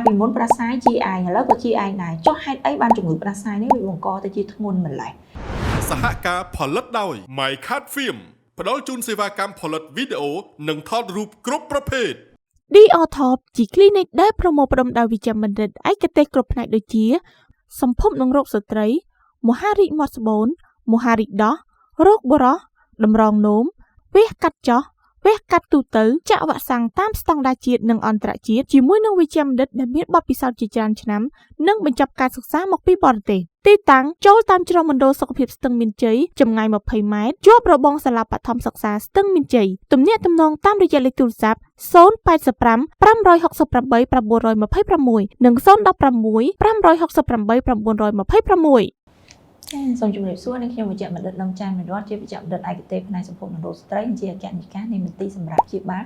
ពីមុនប្រាសាយជាឯងឥឡូវក៏ជាឯងដែរចុះហេតុអីបានជំងឺប្រាសាយនេះវាបង្កទៅជាធ្ងន់ម្ល៉េះសហការផលិតដោយ My Cat Film ផ្ដល់ជូនសេវាកម្មផលិតវីដេអូនិងថតរូបគ្រប់ប្រភេទ DOTOP ជា clinic ដែលប្រមូលផ្ដុំដោយវិជ្ជបណ្ឌិតឯកទេសគ្រប់ផ្នែកដូចជាសម្ភពនិងរោគស្ត្រីមហារីកមាត់ស្បូនមហារីកដោះរោគបុរសតម្រងនោមវះកាត់ចោះវះកាត់ទូទៅចាក់វ៉ាក់សាំងតាមស្តង់ដារជាតិនិងអន្តរជាតិជាមួយនឹងវិជ្ជាបណ្ឌិតដែលមានបទពិសោធន៍ជាច្រើនឆ្នាំនិងបញ្ចប់ការសិក្សាមកពីបរទេសទីតាំងចូលតាមជ្រុងមណ្ឌលសុខភាពស្ទឹងមានជ័យចម្ងាយ20ម៉ែត្រជាប់របងសាលាបឋមសិក្សាស្ទឹងមានជ័យទំនាក់ទំនងតាមរយៈលេខទូរស័ព្ទ085 568 926និង 016 568 926សូមជម្រាបសួរនេះខ្ញុំវិជ្ជបណ្ឌិតលំចាន់មេរតជាវិជ្ជបណ្ឌិតឯកទេសផ្នែកសម្ភពនិងរោគស្ត្រីជាអគ្គនាយិកានៃមន្ទីរសម្រាប់ព្យាបាល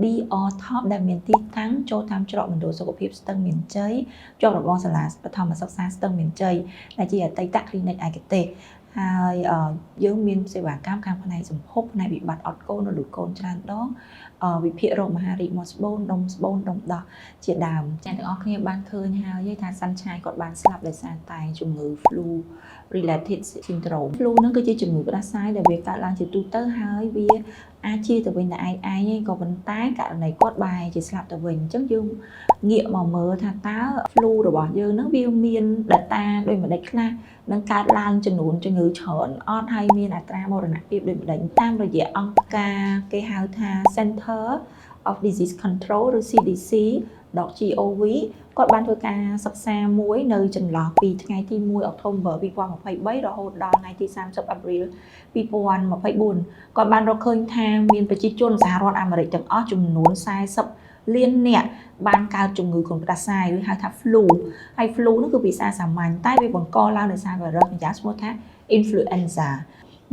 DOTOP ដែលមានទីតាំងចូលតាមច្រកមណ្ឌលសុខភាពស្ទឹងមានជ័យជាប់របងសាលាបឋមសិក្សាស្ទឹងមានជ័យដែលជាអតីត clinic ឯកទេសហើយយើងមានសេវាកម្មខាងផ្នែកសម្ភពផ្នែកវិបត្តិអត់កូនឬកូនច្រើនដងវិភាគរោគមហារីកមាត់ស្បូនដុំស្បូនដុំដោះជាដើមចា៎ទាំងអស់គ្នាបានឃើញហើយថាសាន់ឆាយគាត់បានស្លាប់ដោយសារតែជំងឺ flu related syndrome flu ហ្នឹងគឺជាជំងឺផ្ដាសាយដែលវាកើតឡើងជាទូទៅហើយវាអាចជាទៅវិញតែឯងឯងក៏ប៉ុន្តែករណីគាត់បែរជាស្លាប់ទៅវិញអញ្ចឹងយើងងាកមកមើលថាតើ flu របស់យើងហ្នឹងវាមាន data ដូចម្ដេចខ្លះនឹងកើតឡើងចំនួនជំងឺច្រើនអត់ហើយមានអត្រាមរណភាពដូចម្ដេចតាមរយៈអង្គការគេហៅថា Center of Disease Control ឬ CDC.gov គាត់បានធ្វើការសិក្សាមួយនៅចន្លោះពីថ្ងៃទី1អុកធុម្ភ័រ2023រហូតដល់ថ្ងៃទី30អេប្រិល2024គាត់បានរកឃើញថាមានប្រជាជនសហរដ្ឋអាមេរិកទាំងអស់ចំនួន40លាននាក់បានកើតជំងឺគ្រុនផ្ដាសាយឬហៅថា flu ហើយ flu នោះគឺភាសាសាមញ្ញតែវាបង្កឡើងដោយសារ virus ម្យ៉ាងឈ្មោះថា influenza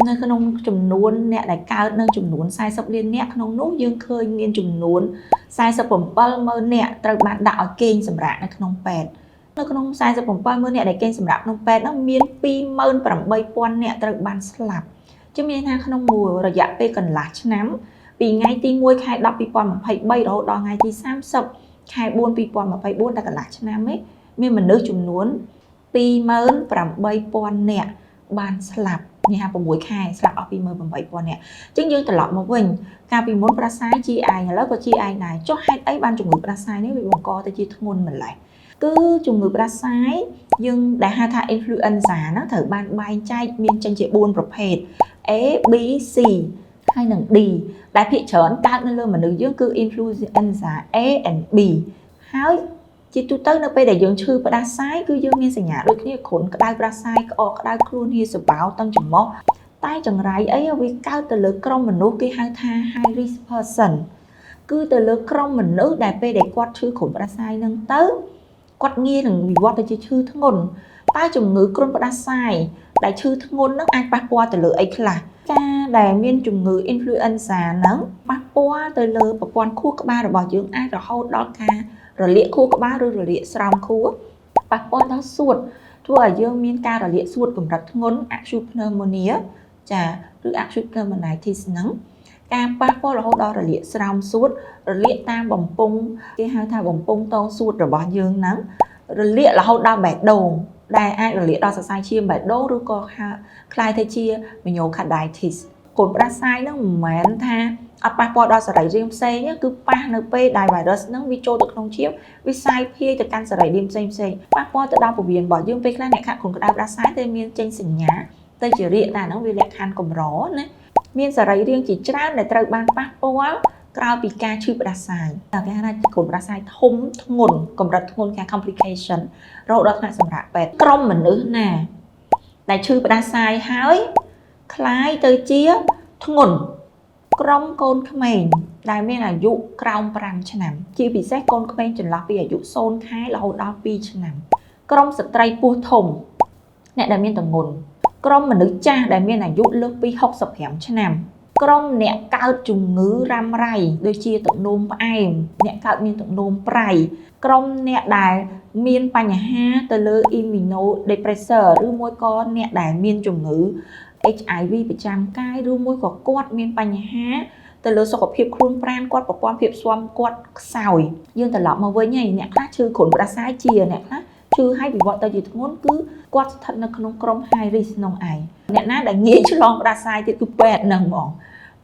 នៅក្នុងចំនួនអ្នកដែលកើតនៅចំនួន40លាននាក់ក្នុងនោះយើងឃើញមានចំនួន47,000នាក់ត្រូវបានដាក់ឲ្យគេងសម្រាកនៅក្នុងពេទ្យនៅក្នុង47,000នាក់ដែលគេងសម្រាកក្នុងពេទ្យនោះមាន28,000នាក់ត្រូវបានស្លាប់ជាមានថាក្នុងមួយរយៈពេលកន្លះឆ្នាំពីថ្ងៃទី1ខែ10 2023រហូតដល់ថ្ងៃទី30ខែ4 2024តែកន្លះឆ្នាំនេះមានមនុស្សចំនួន28,000នាក់បានស្លាប់នេះថា6ខែស្លាប់អស់28,000នាក់អញ្ចឹងយើងត្រឡប់មកវិញកាលពីមុនប្រាសាយជាឯងឥឡូវក៏ជាឯងដែរចុះហេតុអីបានជំងឺប្រាសាយនេះវាបង្កទៅជាធ្ងន់ម្ល៉េះគឺជំងឺប្រាសាយយើងដែលហៅថា influenza ហ្នឹងត្រូវបានបែងចែកមានចេញជា4ប្រភេទ A B C ហើយនិង D ដែលភាគច្រើនកើតនៅលើមនុស្សយើងគឺ influenza A and B ហើយជាទូទៅនៅពេលដែលយើងឈឺផ្ដាសាយគឺយើងមានសញ្ញាដូចគ្នាគ្រុនក្តៅផ្ដាសាយក្អកក្តៅខ្លួនហៀសបោតឹងច្រមុះតែចង្រៃអីវាកើតទៅលើក្រុមមនុស្សគេហៅថា high risk person គឺទៅលើក្រុមមនុស្សដែលពេលដែលគាត់ឈឺគ្រុនផ្ដាសាយហ្នឹងទៅគាត់ងាយនឹងវិវត្តទៅជាឈឺធ្ងន់តែជំងឺគ្រុនផ្ដាសាយដែលឈឺធ្ងន់ហ្នឹងអាចប៉ះពាល់ទៅលើអីខ្លះការដែលមានជំងឺ influenza ហ្នឹងប៉ះពាល់ទៅលើប្រព័ន្ធខួរក្បាលរបស់យើងអាចរហូតដល់ការរលាកខួរក្បាលឬរលាកស្រោមខួរប៉ះពាល់ដល់សួតធ្វើឲ្យយើងមានការរលាកសួតកម្រិតធ្ងន់ acute pneumonia ចាឬ acute pneumonitis ហ្នឹងការប៉ះពាល់រហូតដល់រលាកស្រោមសួតរលាកតាមបំពង់គេហៅថាបំពង់តសួតរបស់យើងហ្នឹងរលាករហូតដល់បេះដូងដែលអាចរលាកដល់សរសៃឈាមបេះដូងឬក៏คล้ายទៅជា myocarditis គ្រុនផ្ដាសាយហ្នឹងមិនមែនថាអត់ប៉ះពាល់ដល់សរីរាង្គផ្សេងគឺប៉ះនៅពេលដែល virus ហ្នឹងវាចូលទៅក្នុងឈាមវាសាយភាយទៅកាន់សរីរាង្គផ្សេងប៉ះពាល់ទៅដល់ពោះវៀនរបស់យើងពេលខ្លះអ្នកខាត់គ្រុនក្តៅផ្ដាសាយតែមានចេញសញ្ញាទៅជារាគតែហ្នឹងវាលក្ខខណ្ឌកម្រណាមានសរីរាង្គជាច្រើនដែលត្រូវបានប៉ះពាល់ក្រោយពីការឈឺផ្ដាសាយតែគេហៅថាគ្រុនផ្ដាសាយធំធ្ងន់កម្រិតធ្ងន់គេ complication រហូតដល់ថ្នាក់សម្រាប់ពេទ្យក្រុមមនុស្សណាដែលឈឺផ្ដាសាយហើយคล้ายទៅជាធ្ងន់ក្រុមកូនក្មេងដែលមានអាយុក្រោម5ឆ្នាំជាពិសេសកូនក្មេងចន្លោះពីអាយុ0ខែរហូតដល់2ឆ្នាំក្រុមស្ត្រីពោះធំអ្នកដែលមានទម្ងន់ក្រុមមនុស្សចាស់ដែលមានអាយុលើសពី65ឆ្នាំក្រុមអ្នកកើតជំងឺរ៉ាំរ៉ៃដូចជាទឹកនោមផ្អែមអ្នកកើតមានទឹកនោមប្រៃក្រុមអ្នកដែលមានបញ្ហាទៅលើ immunodepressor ឬមួយក៏អ្នកដែលមានជំងឺ HIV ប្រចាំកាយឬមួយក៏គាត់មានបញ្ហា ទៅលើសុខភាពខ្លួនប្រាណគាត់ប្រព័ន្ធភាពស៊ាំគាត់ខ្សោយយើងត្រឡប់មកវិញហើយអ្នកខ្លះឈឺគ្រុនផ្ដាសាយជាអ្នកខ្លះឈឺហើយវិវត្តទៅជាធ្ងន់គឺគាត់ស្ថិតនៅក្នុងក្រុម high risk ក្នុងឯងអ្នកណាដែលងាយឆ្លងផ្ដាសាយទៀតគឺពេទ្យហ្នឹងហ្មង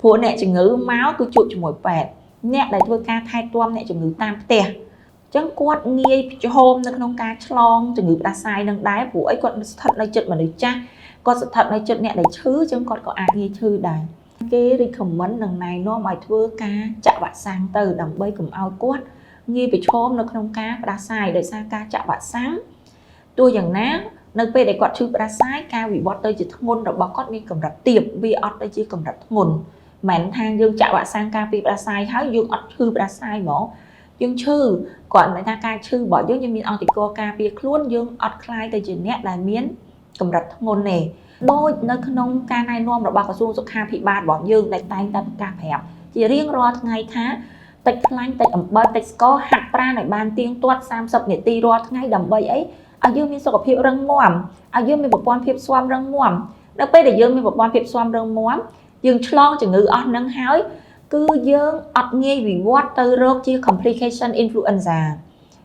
ព្រោះអ្នកជំងឺមកគឺជួបជាមួយពេទ្យអ្នកដែលធ្វើការថែទាំអ្នកជំងឺតាមផ្ទះអញ្ចឹងគាត់ងាយប្រឈមនៅក្នុងការឆ្លងជំងឺផ្ដាសាយនឹងដែរព្រោះអីគាត់ស្ថិតនៅជិតមនុស្សចាស់គាត់ស្ថិតនៅជិតអ្នកដែលឈឺអញ្ចឹងគាត់ក៏អាចងាយឈឺដែរគេ recommend នឹងណែនាំឲ្យធ្វើការចាក់វ៉ាក់សាំងទៅដើម្បីកុំឲ្យគាត់ងាយប្រឈមនៅក្នុងការផ្ដាសាយដោយសារការចាក់វ៉ាក់សាំងទោះយ៉ាងណានៅពេលដែលគាត់ឈឺផ្ដាសាយការវិវត្តទៅជាធ្ងន់របស់គាត់មានកម្រិតទាបវាអត់ទៅជាកម្រិតធ្ងន់មិនថាយើងចាក់វ៉ាក់សាំងការពារផ្ដាសាយហើយយើងអត់ឈឺផ្ដាសាយហ្មងយើងឈឺគាត់ន័យថាការឈឺរបស់យើងមានអន្តរការពារខ្លួនយើងអត់คล้ายទៅជាអ្នកដែលមានកម្រិតធ្ងន់ទេដូចនៅក្នុងការណែនាំរបស់ក្រសួងសុខាភិបាលរបស់យើងដែលតែងតែប្រកាសប្រាប់ជារៀងរាល់ថ្ងៃថាតិចខ្លាញ់តិចអំបិលតិចស្ករហាត់ប្រាណឲ្យបានទៀងទាត់30នាទីរាល់ថ្ងៃដើម្បីអីឲ្យយើងមានសុខភាពរឹងមាំឲ្យយើងមានប្រព័ន្ធភាពស៊ាំរឹងមាំនៅពេលដែលយើងមានប្រព័ន្ធភាពស៊ាំរឹងមាំយើងឆ្លងជំងឺអស់នឹងហើយគឺយើងអត់ងាយវិវត្តទៅរកជា complication influenza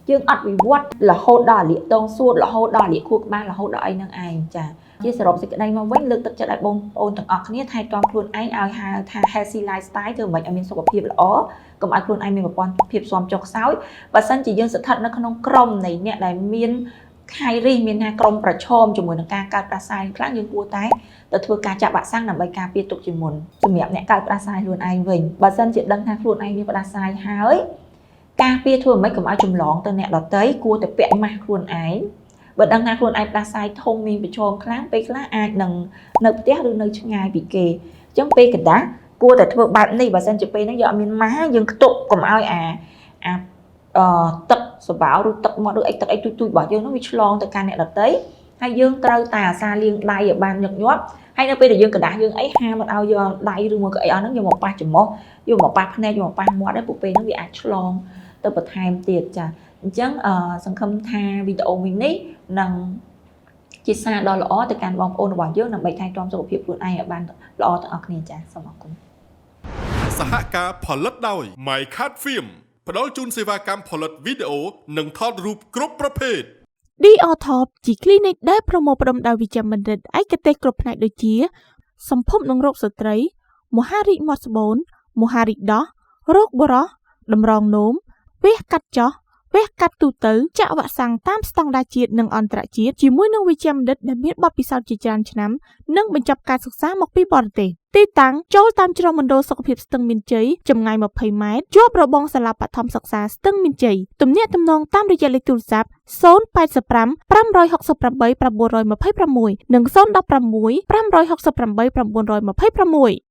យើងអត់វិវត្តរហូតដល់លាកដងសួតរហូតដល់លាកខួរក្បាលរហូតដល់អីនឹងឯងចាជាសរុបសេចក្តីមកវិញលើកទឹកចិត្តឲ្យបងប្អូនទាំងអស់គ្នាថែទាំខ្លួនឯងឲ្យហៅថា healthy lifestyle ធ្វើមិនឲ្យមានសុខភាពល្អកុំឲ្យខ្លួនឯងមានប្រព័ន្ធភាពស៊ាំចុះខ្សោយបើសិនជាយើងស្ថិតនៅក្នុងក្រុមនៃអ្នកដែលមានhigh risk មានថាក្រុមប្រឈមជាមួយនឹងការកើតផ្ដាសាយខ្លាំងយើងគួរតែទៅធ្វើការចាក់វ៉ាក់សាំងដើម្បីការពារទុកជាមុនសម្រាប់អ្នកកើតផ្ដាសាយខ្លួនឯងវិញបើសិនជាដឹងថាខ្លួនឯងមានផ្ដាសាយហើយការពារធ្វើមិនកុំឲ្យចម្លងទៅអ្នកដទៃគួរតែពាក់ម៉ាស់ខ្លួនឯងបើដឹងថាខ្លួនឯងផ្ដាសាយធំមានប្រឈមខ្លាំងពេលខ្លះអាចនឹងនៅផ្ទះឬនៅឆ្ងាយពីគេអញ្ចឹងពេលកណ្ដាស់គួរតែធ្វើបែបនេះបើសិនជាពេលហ្នឹងយើងអត់មានម៉ាស់យើងខ្ទប់កុំឲ្យទឹកសបោឬទឹកមាត់ឬអីទឹកអីទូចៗរបស់យើងនោះវាឆ្លងទៅកាន់អ្នកដទៃហើយយើងត្រូវតែអាសាលាងដៃឲ្យបានញឹកញាប់ហើយនៅពេលដែលយើងកណ្ដាស់យើងអីហាមិនឲ្យយកដៃឬមកក៏អីអស់ហ្នឹងយកមកប៉ះច្រមុះយកមកប៉ះភ្នែកយកមកប៉ះមាត់ដែរពួកពេលហ្នឹងវាអាចឆ្លងទៅបន្ថែមទៀតចាអញ្ចឹងសង្ឃឹមថាវីដេអូមួយនេះនឹងជាសារដ៏ល្អទៅកាន់បងប្អូនរបស់យើងដើម្បីថែទាំសុខភាពខ្លួនឯងឲ្យបានល្អទាំងអស់គ្នាចាសូមអរគុណសហការផលិតដោយ My Cat Film ផ្ដល់ជូនសេវាកម្មផលិតវីដេអូនិងថតរូបគ្រប់ប្រភេទ DOTOP ជា clinic ដែលប្រមូលផ្ដុំដោយវិជ្ជបណ្ឌិតឯកទេសគ្រប់ផ្នែកដូចជាសម្ភពនិងរោគស្ត្រីមហារីកមាត់ស្បូនមហារីកដោះរោគបុរសតម្រងនោមវះកាត់ចោះវះកាត់ទូទៅចាក់វ៉ាក់សាំងតាមស្តង់ដារជាតិនិងអន្តរជាតិជាមួយនឹងវិជ្ជបណ្ឌិតដែលមានបទពិសោធន៍ជាច្រើនឆ្នាំនិងបញ្ចប់ការសិក្សាមកពីបរទេសទីតាំងចូលតាមជ្រុងមណ្ឌលសុខភាពស្ទឹងមានជ័យចម្ងាយ20ម៉ែត្រជាប់របងសាលាបឋមសិក្សាស្ទឹងមានជ័យទំនាក់ទំនងតាមរយៈលេខទូរស័ព្ទ085 568 926និង016 568 926